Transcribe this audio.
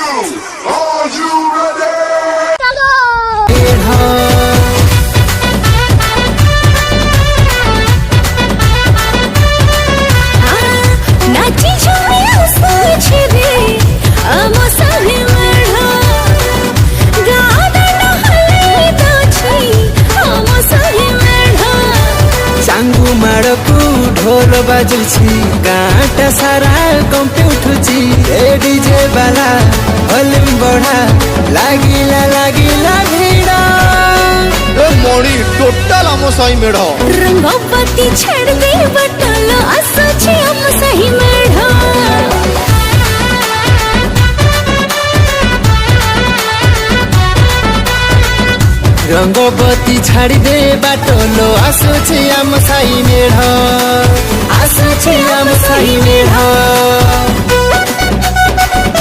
Are you ready? नाची झूमी हंसुछि रे आमो साहे मढ़ा गादा नहले दोछि आमो साहे मढ़ा चांगू माड़कू ढोल बाजुछि गाँटा सारा कंपी उठुछि ए डीजे वाला वॉल्यूम बढ़ा लागिला भिड़ा मणि टोटाल आम साई मेढ़ रंगपति छेड़ दे बटल आसुछि आमो साहे मढ़ा रंगबती छाड़ी दे बाटलो आसुछि आम साई मेढ़ आसुछि आम साई मेढ़।